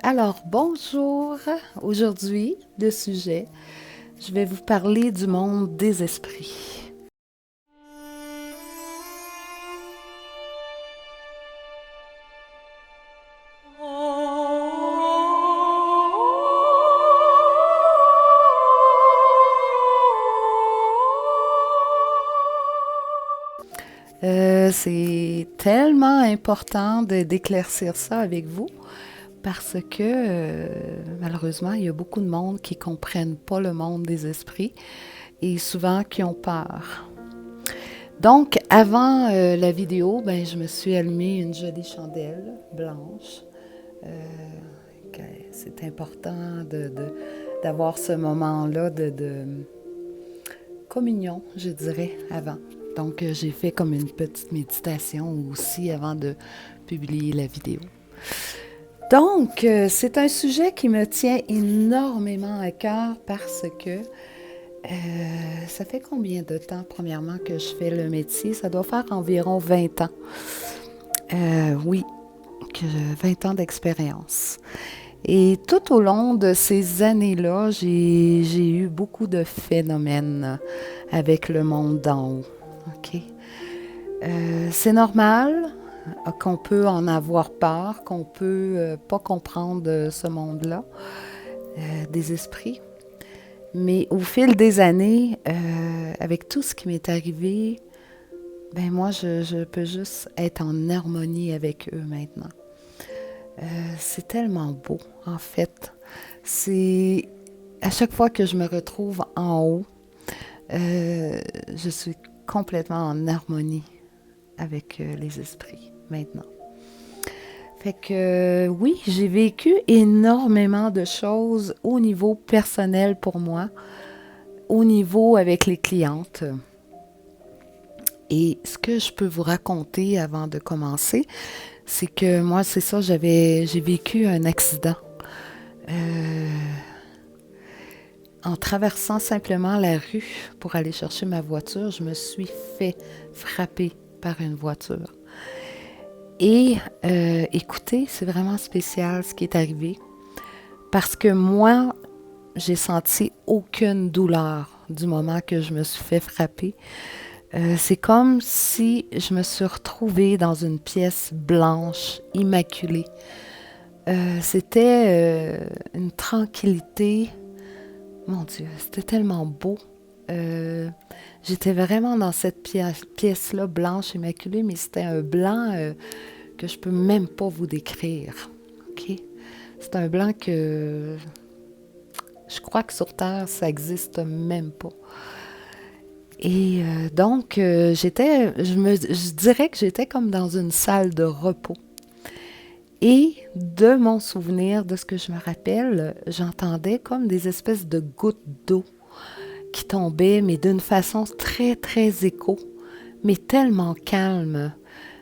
Alors, bonjour. Aujourd'hui, le sujet, je vais vous parler du monde des esprits. C'est tellement important d'éclaircir ça avec vous parce que malheureusement, il y a beaucoup de monde qui ne comprennent pas le monde des esprits et souvent qui ont peur. Donc, avant la vidéo, ben, je me suis allumé une jolie chandelle blanche. Euh, c'est important d'avoir ce moment-là de communion, je dirais, avant. Donc, j'ai fait comme une petite méditation aussi avant de publier la vidéo. Donc, c'est un sujet qui me tient énormément à cœur parce que ça fait combien de temps, premièrement, que je fais le métier? Ça doit faire environ 20 ans. Oui, 20 ans d'expérience. Et tout au long de ces années-là, j'ai eu beaucoup de phénomènes avec le monde d'en haut. OK? C'est normal qu'on peut en avoir peur, qu'on peut pas comprendre ce monde-là, des esprits. Mais au fil des années, avec tout ce qui m'est arrivé, ben moi, je peux juste être en harmonie avec eux maintenant. C'est tellement beau, en fait. C'est à chaque fois que je me retrouve en haut, je suis complètement en harmonie avec les esprits maintenant. Fait que oui, j'ai vécu énormément de choses au niveau personnel pour moi, au niveau avec les clientes. Et ce que je peux vous raconter avant de commencer, c'est que moi, c'est ça, j'ai vécu un accident. Euh, En traversant simplement la rue pour aller chercher ma voiture, je me suis fait frapper par une voiture. Et écoutez, c'est vraiment spécial ce qui est arrivé parce que moi, j'ai senti aucune douleur du moment que je me suis fait frapper. C'est comme si je me suis retrouvée dans une pièce blanche, immaculée. C'était une tranquillité. Mon Dieu, c'était tellement beau. Euh, J'étais vraiment dans cette pièce-là, blanche, immaculée, mais c'était un blanc que je peux même pas vous décrire. OK? C'est un blanc que je crois que sur Terre, ça existe même pas. Et donc, je dirais que j'étais comme dans une salle de repos. Et de mon souvenir, de ce que je me rappelle, j'entendais comme des espèces de gouttes d'eau qui tombaient, mais d'une façon très, très écho, mais tellement calme.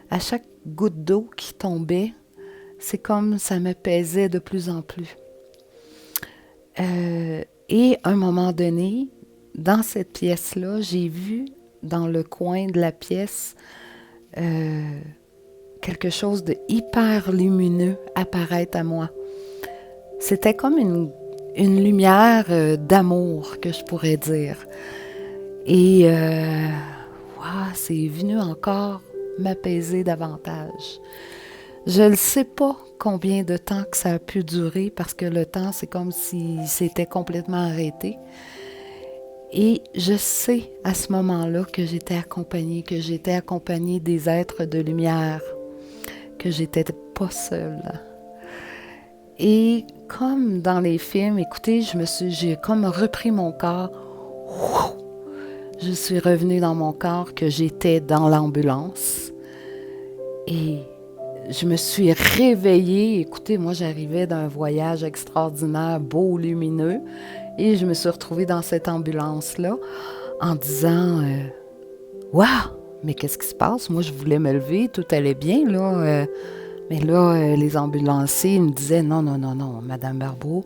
À chaque goutte d'eau qui tombait, c'est comme ça me pesait de plus en plus. Et à un moment donné, dans cette pièce-là, j'ai vu dans le coin de la pièce euh, quelque chose de hyper lumineux apparaître à moi. C'était comme une lumière d'amour, que je pourrais dire. Et wow, c'est venu encore m'apaiser davantage. Je ne sais pas combien de temps que ça a pu durer parce que le temps, c'est comme s'il s'était complètement arrêté. Et je sais à ce moment-là que j'étais accompagnée des êtres de lumière, que j'étais pas seule. Et comme dans les films, écoutez, j'ai comme repris mon corps. Je suis revenue dans mon corps que j'étais dans l'ambulance. Et je me suis réveillée. Écoutez, moi, j'arrivais d'un voyage extraordinaire, beau, lumineux. Et je me suis retrouvée dans cette ambulance-là en disant Waouh, mais qu'est-ce qui se passe? Moi, je voulais me lever, tout allait bien, là. Mais là, les ambulanciers me disaient non, non, non, non, Madame Barbeau,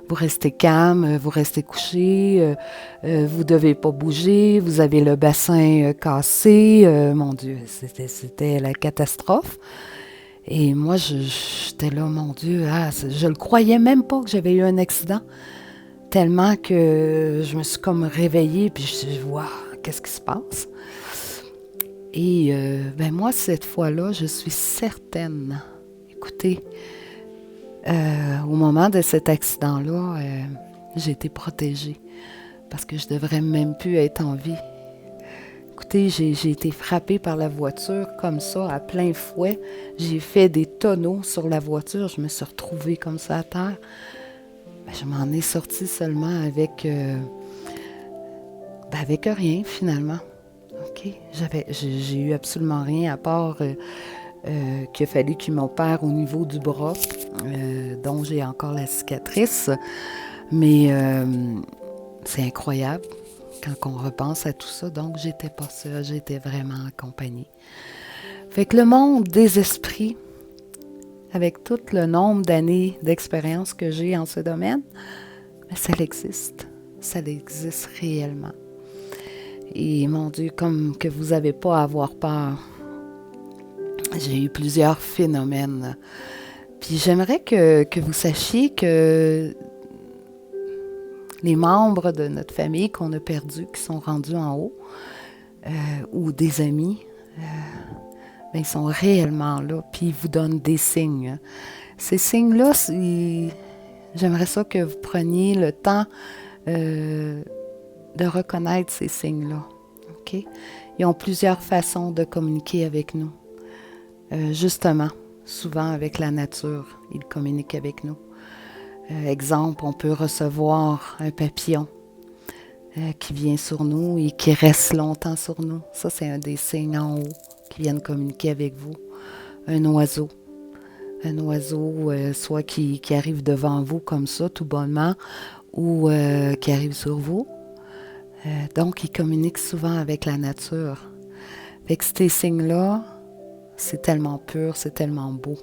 vous restez calme, vous restez couché, vous ne devez pas bouger, vous avez le bassin cassé. Mon Dieu, c'était la catastrophe. Et moi, j'étais là, mon Dieu, je le croyais même pas que j'avais eu un accident, tellement que je me suis comme réveillée, puis je me suis dit, waouh, qu'est-ce qui se passe? Et moi, cette fois-là, je suis certaine. Écoutez, au moment de cet accident-là, j'ai été protégée parce que je devrais même plus être en vie. Écoutez, j'ai été frappée par la voiture comme ça, à plein fouet. J'ai fait des tonneaux sur la voiture. Je me suis retrouvée comme ça à terre. Ben, je m'en ai sortie seulement avec rien finalement. OK? J'ai eu absolument rien à part qu'il a fallu qu'il m'opère au niveau du bras, dont j'ai encore la cicatrice. Mais c'est incroyable quand on repense à tout ça. Donc, j'étais pas seule, j'étais vraiment accompagnée. Fait que le monde des esprits, avec tout le nombre d'années d'expérience que j'ai en ce domaine, mais ça existe. Ça existe réellement. Et mon Dieu, comme que vous n'avez pas à avoir peur. J'ai eu plusieurs phénomènes. Puis j'aimerais que vous sachiez que les membres de notre famille qu'on a perdus, qui sont rendus en haut, ou des amis, ils sont réellement là, puis ils vous donnent des signes. Ces signes-là, j'aimerais ça que vous preniez le temps de reconnaître ces signes-là. Okay? Ils ont plusieurs façons de communiquer avec nous. Justement, souvent avec la nature, ils communiquent avec nous. Exemple, on peut recevoir un papillon qui vient sur nous et qui reste longtemps sur nous. Ça, c'est un des signes en haut qui viennent communiquer avec vous. Un oiseau. Un oiseau, soit qui arrive devant vous comme ça, tout bonnement, ou qui arrive sur vous. Donc, il communique souvent avec la nature. Fait que ces signes-là, c'est tellement pur, c'est tellement beau.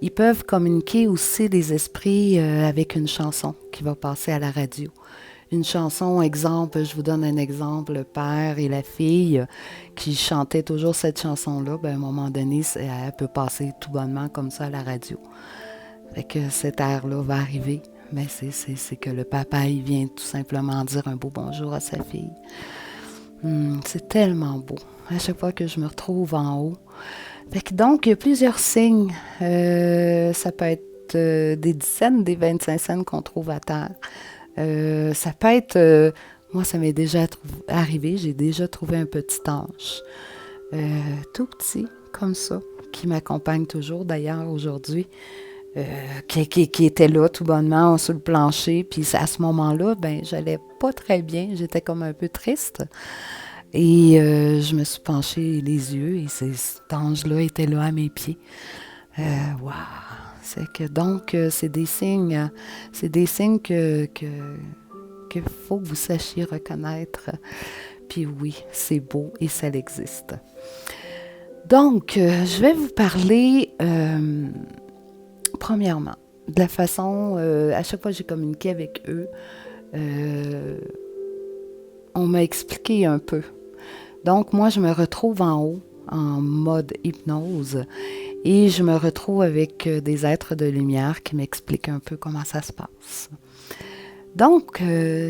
Ils peuvent communiquer aussi des esprits avec une chanson qui va passer à la radio. Une chanson, exemple, je vous donne un exemple, le père et la fille qui chantaient toujours cette chanson-là, à un moment donné, elle peut passer tout bonnement comme ça à la radio. Fait que cet air-là va arriver. Mais c'est que le papa, il vient tout simplement dire un beau bonjour à sa fille. C'est tellement beau. À chaque fois que je me retrouve en haut. Fait que donc, il y a plusieurs signes. Ça peut être des 10 cents, des 25 cents qu'on trouve à terre. Ça peut être... moi, ça m'est déjà arrivé. J'ai déjà trouvé un petit ange. Tout petit, comme ça, qui m'accompagne toujours, d'ailleurs, aujourd'hui. Qui était là tout bonnement sur le plancher. Puis à ce moment-là, j'allais pas très bien. J'étais comme un peu triste. Et je me suis penchée les yeux et cet ange-là était là à mes pieds. Waouh! C'est que donc, c'est des signes que faut que vous sachiez reconnaître. Puis oui, c'est beau et ça existe. Donc, je vais vous parler... premièrement, de la façon, à chaque fois que j'ai communiqué avec eux, on m'a expliqué un peu. Donc, moi, je me retrouve en haut, en mode hypnose, et je me retrouve avec des êtres de lumière qui m'expliquent un peu comment ça se passe. Donc,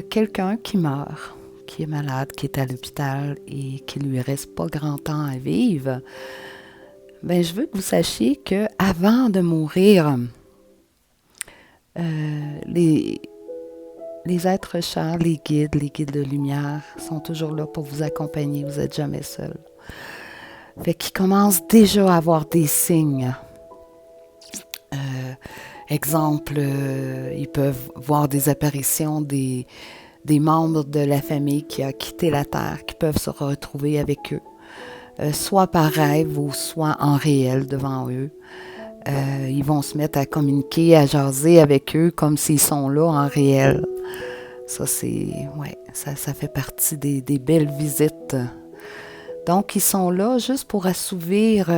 quelqu'un qui meurt, qui est malade, qui est à l'hôpital et qui lui reste pas grand temps à vivre, je veux que vous sachiez que avant de mourir, les êtres chers, les guides de lumière sont toujours là pour vous accompagner. Vous n'êtes jamais seul. Fait qu'ils commencent déjà à avoir des signes. Exemple, ils peuvent voir des apparitions des membres de la famille qui a quitté la Terre, qui peuvent se retrouver avec eux. Soit par rêve ou soit en réel devant eux. Ils vont se mettre à communiquer, à jaser avec eux comme s'ils sont là en réel. Ça, ça fait partie des belles visites. Donc, ils sont là juste pour assouvir,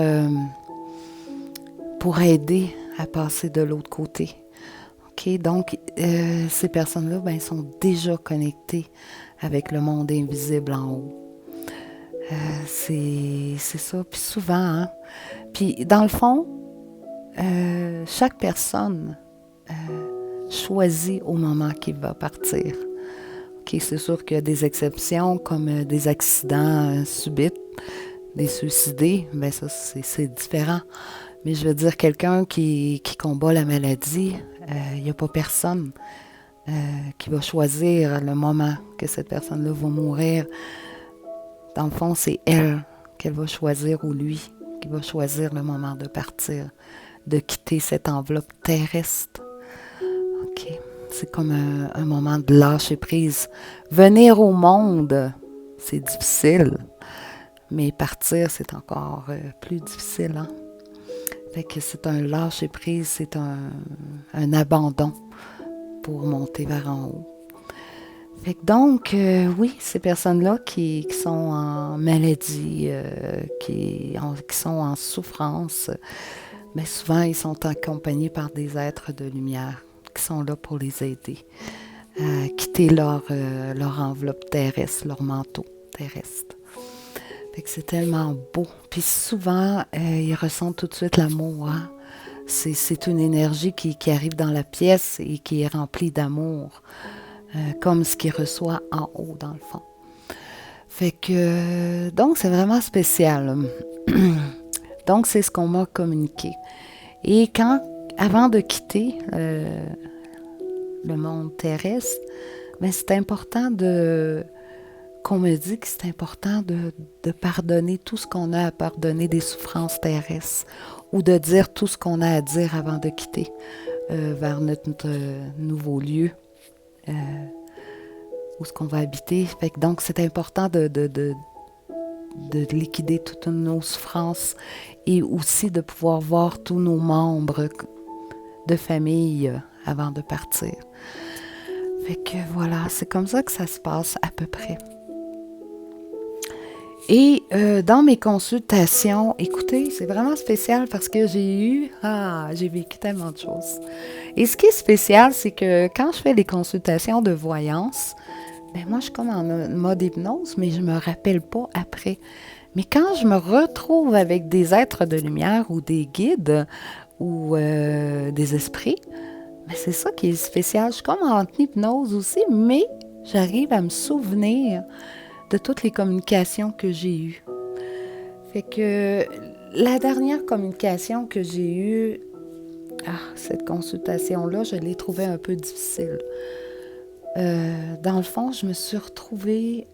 pour aider à passer de l'autre côté. OK? Donc, ces personnes-là, sont déjà connectées avec le monde invisible en haut. C'est ça. Puis souvent, hein. Puis dans le fond, chaque personne choisit au moment qu'il va partir. OK, c'est sûr qu'il y a des exceptions comme des accidents subits, des suicidés, ben ça c'est différent. Mais je veux dire, quelqu'un qui combat la maladie, il n'y a pas personne qui va choisir le moment que cette personne-là va mourir. Dans le fond, c'est elle qu'elle va choisir ou lui qui va choisir le moment de partir, de quitter cette enveloppe terrestre. OK. C'est comme un moment de lâcher prise. Venir au monde, c'est difficile, mais partir, c'est encore plus difficile. Hein? Fait que c'est un lâcher prise, c'est un abandon pour monter vers en haut. Fait que donc, oui, ces personnes-là qui sont en maladie, qui sont en souffrance, mais souvent ils sont accompagnés par des êtres de lumière qui sont là pour les aider à quitter leur enveloppe terrestre, leur manteau terrestre. Fait que c'est tellement beau. Puis souvent, ils ressentent tout de suite l'amour. Hein? C'est une énergie qui arrive dans la pièce et qui est remplie d'amour, comme ce qu'ils reçoivent en haut, dans le fond. Fait que, donc, c'est vraiment spécial. Donc, c'est ce qu'on m'a communiqué. Et avant de quitter le monde terrestre, mais c'est important qu'on me dit que c'est important de pardonner tout ce qu'on a à pardonner des souffrances terrestres ou de dire tout ce qu'on a à dire avant de quitter vers notre nouveau lieu où ce qu'on va habiter. Fait que donc, c'est important de liquider toutes nos souffrances et aussi de pouvoir voir tous nos membres de famille avant de partir. Fait que voilà, c'est comme ça que ça se passe à peu près. Et dans mes consultations, écoutez, c'est vraiment spécial parce que j'ai vécu tellement de choses. Et ce qui est spécial, c'est que quand je fais les consultations de voyance, ben moi je suis comme en mode hypnose, mais je me rappelle pas après. Mais quand je me retrouve avec des êtres de lumière ou des guides ou des esprits, ben c'est ça qui est spécial. Je suis comme en hypnose aussi, mais j'arrive à me souvenir de toutes les communications que j'ai eues. Fait que la dernière communication que j'ai eue, cette consultation-là, je l'ai trouvée un peu difficile. Dans le fond, je me suis retrouvée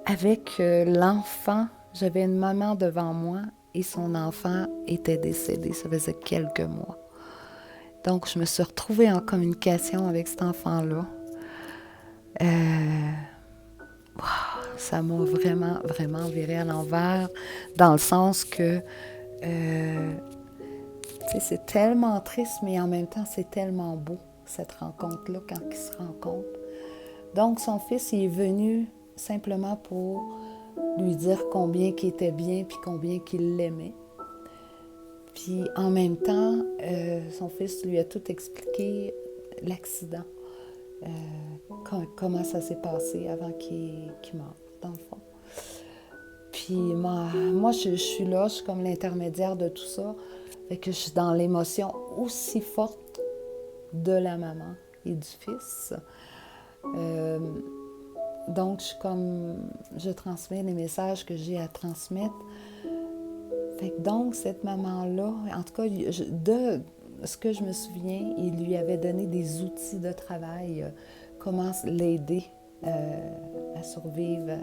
avec l'enfant. J'avais une maman devant moi et son enfant était décédé. Ça faisait quelques mois. Donc, je me suis retrouvée en communication avec cet enfant-là. Ça m'a vraiment, vraiment viré à l'envers, dans le sens que c'est tellement triste, mais en même temps, c'est tellement beau, cette rencontre-là, quand ils se rencontrent. Donc, son fils, il est venu simplement pour lui dire combien qu'il était bien, puis combien qu'il l'aimait. Puis, en même temps, son fils lui a tout expliqué, l'accident, comment ça s'est passé avant qu'il meure, dans le fond. Puis moi je suis là, je suis comme l'intermédiaire de tout ça. Fait que je suis dans l'émotion aussi forte de la maman et du fils. Donc, je transmets les messages que j'ai à transmettre. Fait que donc, cette maman-là, en tout cas, de ce que je me souviens, il lui avait donné des outils de travail, comment l'aider à survivre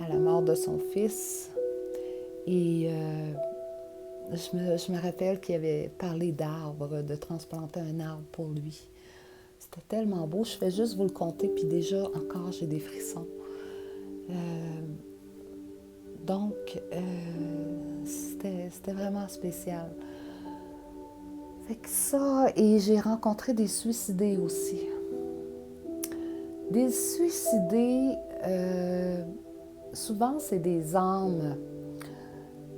à la mort de son fils. Et je me rappelle qu'il avait parlé d'arbres, de transplanter un arbre pour lui. C'était tellement beau, je fais juste vous le conter, puis déjà, encore, j'ai des frissons. Donc, c'était vraiment spécial. Fait que ça, et j'ai rencontré des suicidés aussi. Des suicidés, souvent, c'est des âmes.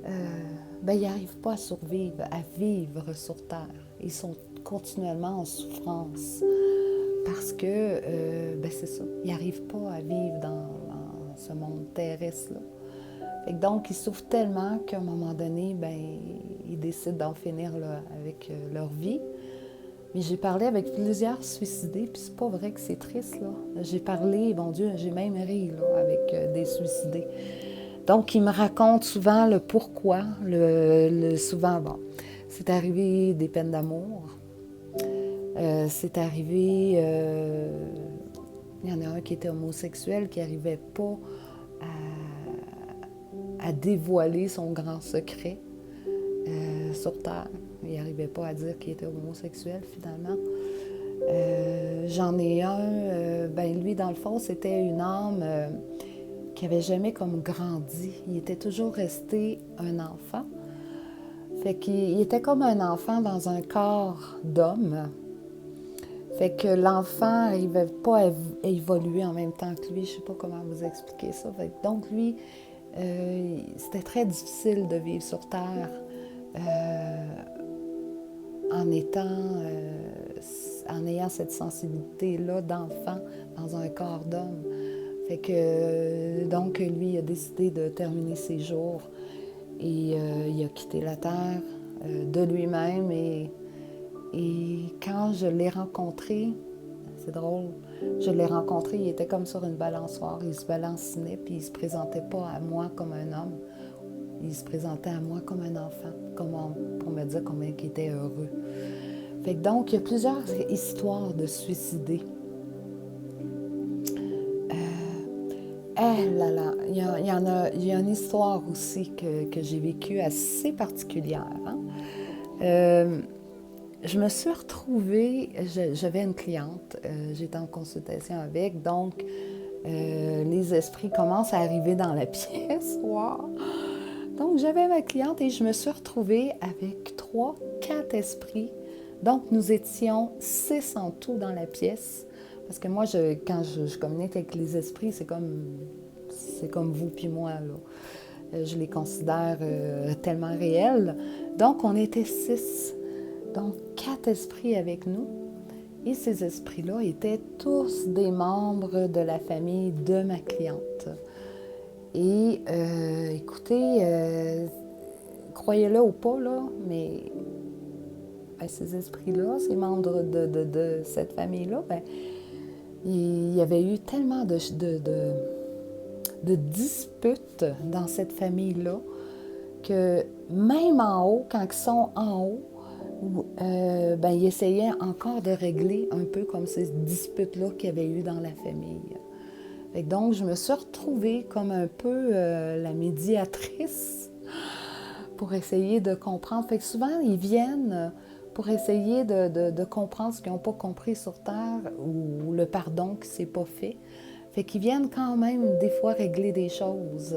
Ils n'arrivent pas à survivre, à vivre sur Terre. Ils sont continuellement en souffrance parce que, c'est ça, ils n'arrivent pas à vivre dans ce monde terrestre-là. Fait que donc, ils souffrent tellement qu'à un moment donné, ben, ils décident d'en finir là, avec leur vie. Mais j'ai parlé avec plusieurs suicidés, puis c'est pas vrai que c'est triste, là. J'ai parlé, bon Dieu, j'ai même ri, là, avec des suicidés. Donc, ils me racontent souvent le pourquoi, souvent, bon, c'est arrivé des peines d'amour, c'est arrivé, il y en a un qui était homosexuel, qui n'arrivait pas à dévoiler son grand secret sur Terre. Il n'arrivait pas à dire qu'il était homosexuel, finalement. J'en ai un, ben lui, dans le fond, c'était une âme qui n'avait jamais comme grandi. Il était toujours resté un enfant. Fait qu'il était comme un enfant dans un corps d'homme. Fait que l'enfant n'arrivait pas à évoluer en même temps que lui. Je ne sais pas comment vous expliquer ça. Fait que donc lui, c'était très difficile de vivre sur Terre en ayant cette sensibilité-là d'enfant dans un corps d'homme. Fait que donc lui, il a décidé de terminer ses jours et il a quitté la Terre de lui-même et quand je l'ai rencontré, c'est drôle, je l'ai rencontré, il était comme sur une balançoire, il se balancinait puis il se présentait pas à moi comme un homme, il se présentait à moi comme un enfant, pour me dire combien il était heureux. Fait que donc, il y a plusieurs histoires de suicidés. Là là, il y a une histoire aussi que j'ai vécue assez particulière. Hein? Je me suis retrouvée, j'avais une cliente, j'étais en consultation avec, donc les esprits commencent à arriver dans la pièce. Wow! Donc j'avais ma cliente et je me suis retrouvée avec 3, 4 esprits. Donc nous étions 6 en tout dans la pièce. Parce que moi, quand je communique avec les esprits, c'est comme vous puis moi, là. Je les considère tellement réels. Donc, on était 6. Donc, 4 esprits avec nous. Et ces esprits-là étaient tous des membres de la famille de ma cliente. Et écoutez, croyez-le ou pas, là, mais ben, ces esprits-là, ces membres de cette famille-là, ben, il y avait eu tellement de disputes dans cette famille-là que même en haut, quand ils sont en haut, ben, ils essayaient encore de régler un peu comme ces disputes-là qu'il y avait eu dans la famille. Et donc, je me suis retrouvée comme un peu la médiatrice pour essayer de comprendre. Fait que souvent, ils viennent pour essayer de comprendre ce qu'ils n'ont pas compris sur Terre ou le pardon qui ne s'est pas fait. Fait qu'ils viennent quand même des fois régler des choses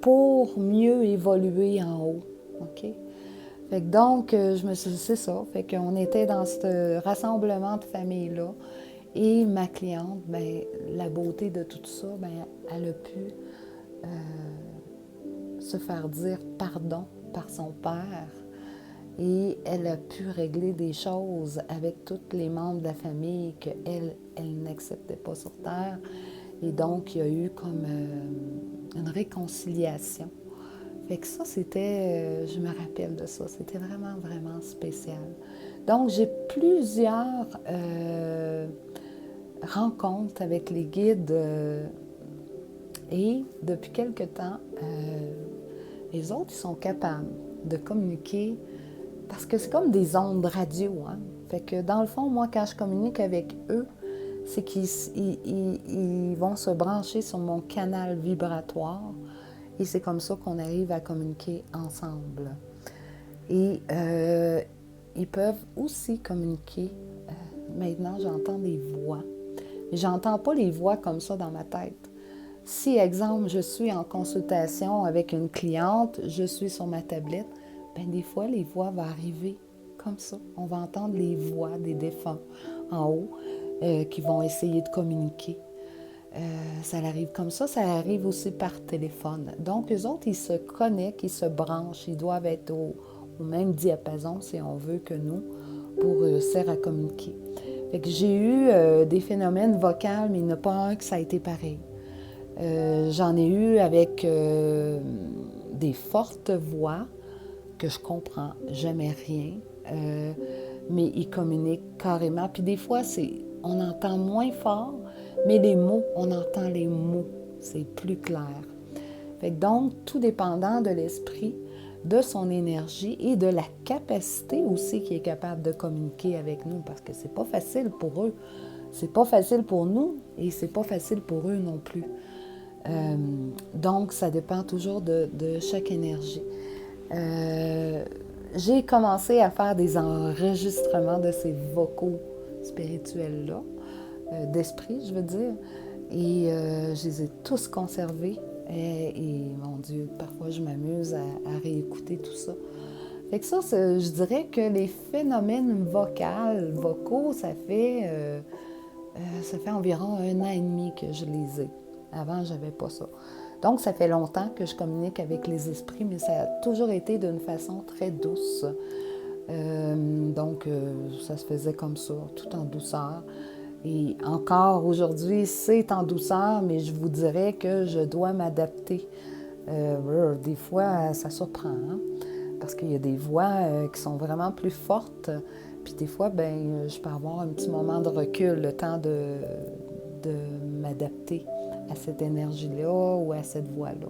pour mieux évoluer en haut. OK? Fait que donc, je me suis dit, c'est ça. Fait qu'on était dans ce rassemblement de famille-là. Et ma cliente, ben, la beauté de tout ça, ben, elle a pu se faire dire pardon par son père. Et elle a pu régler des choses avec tous les membres de la famille qu'elle n'acceptait pas sur Terre. Et donc, il y a eu comme une réconciliation. Fait que ça, c'était, je me rappelle de ça, c'était vraiment, vraiment spécial. Donc, j'ai plusieurs rencontres avec les guides et depuis quelque temps, les autres, ils sont capables de communiquer parce que c'est comme des ondes radio. Hein? Fait que dans le fond, moi, quand je communique avec eux, c'est qu'ils vont se brancher sur mon canal vibratoire et c'est comme ça qu'on arrive à communiquer ensemble. Et ils peuvent aussi communiquer. Maintenant, j'entends des voix. Mais j'entends pas les voix comme ça dans ma tête. Si, exemple, je suis en consultation avec une cliente, je suis sur ma tablette, bien, des fois, les voix vont arriver comme ça. On va entendre les voix des défunts en haut qui vont essayer de communiquer. Ça arrive comme ça arrive aussi par téléphone. Donc, eux autres, ils se connectent, ils se branchent, ils doivent être au même diapason, si on veut, que nous, pour réussir à communiquer. Fait que j'ai eu des phénomènes vocaux, mais il n'y en a pas un que ça a été pareil. J'en ai eu avec des fortes voix que je comprends jamais rien, mais ils communiquent carrément. Puis des fois, on entend moins fort, mais les mots, on entend les mots. C'est plus clair. Fait que donc, tout dépendant de l'esprit, de son énergie et de la capacité aussi qu'il est capable de communiquer avec nous, parce que c'est pas facile pour eux. C'est pas facile pour nous et c'est pas facile pour eux non plus. Donc, ça dépend toujours de chaque énergie. J'ai commencé à faire des enregistrements de ces vocaux spirituels-là, d'esprit, je veux dire, et je les ai tous conservés. Et mon Dieu, parfois je m'amuse à réécouter tout ça. Fait que ça, je dirais que les phénomènes vocaux, ça fait environ 1 an et demi que je les ai. Avant, je n'avais pas ça. Donc, ça fait longtemps que je communique avec les esprits, mais ça a toujours été d'une façon très douce. Donc, ça se faisait comme ça, tout en douceur. Et encore aujourd'hui, c'est en douceur, mais je vous dirais que je dois m'adapter. Des fois, ça surprend, hein? Parce qu'il y a des voix qui sont vraiment plus fortes. Puis des fois, je peux avoir un petit moment de recul, le temps de m'adapter à cette énergie-là ou à cette voix-là.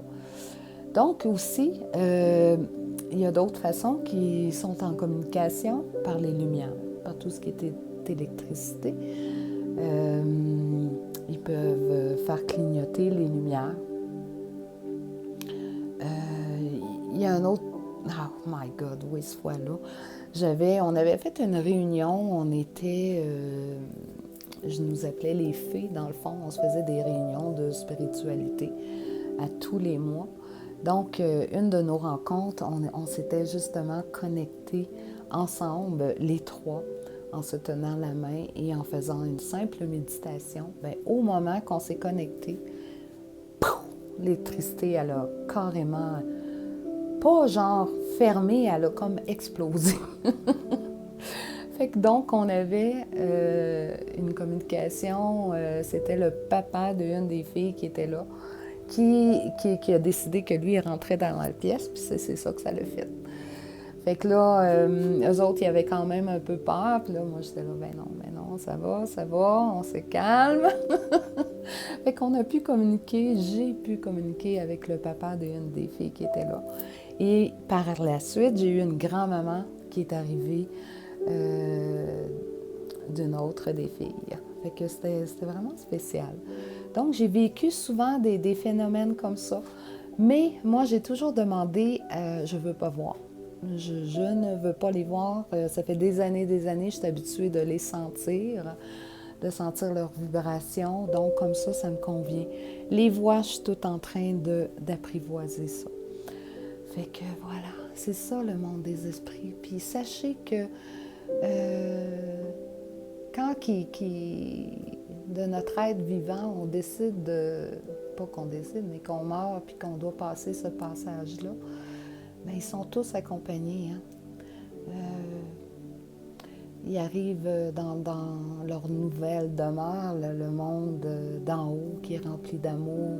Donc aussi, il y a d'autres façons qui sont en communication par les lumières, par tout ce qui est électricité. Ils peuvent faire clignoter les lumières. Il y a un autre... Oh my God, oui, ce fois-là. On avait fait une réunion, je nous appelais les fées, dans le fond. On se faisait des réunions de spiritualité à tous les mois. Donc, une de nos rencontres, on s'était justement connectés ensemble, les trois, en se tenant la main et en faisant une simple méditation. Au moment qu'on s'est connectés, l'électricité, elle a carrément, pas genre fermé, elle a comme explosé. Fait que donc, on avait une communication, c'était le papa d'une des filles qui était là, qui a décidé que lui, il rentrait dans la pièce, puis c'est ça que ça l'a fait. Fait que là, eux autres, ils avaient quand même un peu peur, puis là, moi, j'étais là, ben non, ça va, on se calme. Fait qu'on a pu communiquer, j'ai pu communiquer avec le papa d'une des filles qui était là. Et par la suite, j'ai eu une grand-maman qui est arrivée d'une autre des filles. Fait que c'était vraiment spécial. Donc, j'ai vécu souvent des phénomènes comme ça. Mais moi, j'ai toujours demandé, je ne veux pas voir. Je ne veux pas les voir. Ça fait des années, je suis habituée de les sentir, de sentir leurs vibrations. Donc, comme ça me convient. Les voix, je suis toute en train d'apprivoiser ça. Fait que voilà, c'est ça le monde des esprits. Puis sachez que quand de notre être vivant, on décide pas qu'on décide, mais qu'on meurt puis qu'on doit passer ce passage-là, ils sont tous accompagnés. Hein? Ils arrivent dans leur nouvelle demeure, le monde d'en haut qui est rempli d'amour.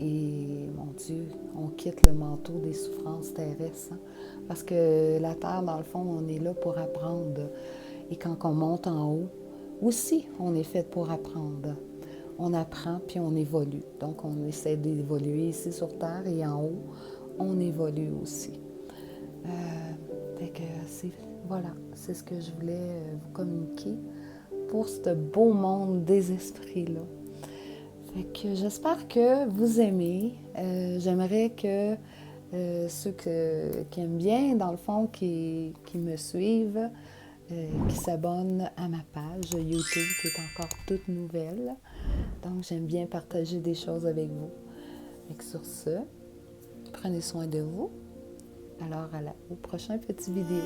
Et mon Dieu, on quitte le manteau des souffrances terrestres. Hein? Parce que la Terre, dans le fond, on est là pour apprendre. Et quand on monte en haut, aussi, on est fait pour apprendre. On apprend puis on évolue. Donc, on essaie d'évoluer ici sur Terre et en haut, on évolue aussi. Fait que voilà, c'est ce que je voulais vous communiquer pour ce beau monde des esprits-là. Fait que j'espère que vous aimez. J'aimerais que ceux qui aiment bien, dans le fond, qui me suivent, qui s'abonnent à ma page YouTube, qui est encore toute nouvelle. Donc, j'aime bien partager des choses avec vous. Fait que sur ce, prenez soin de vous. Alors, au prochain petit vidéo.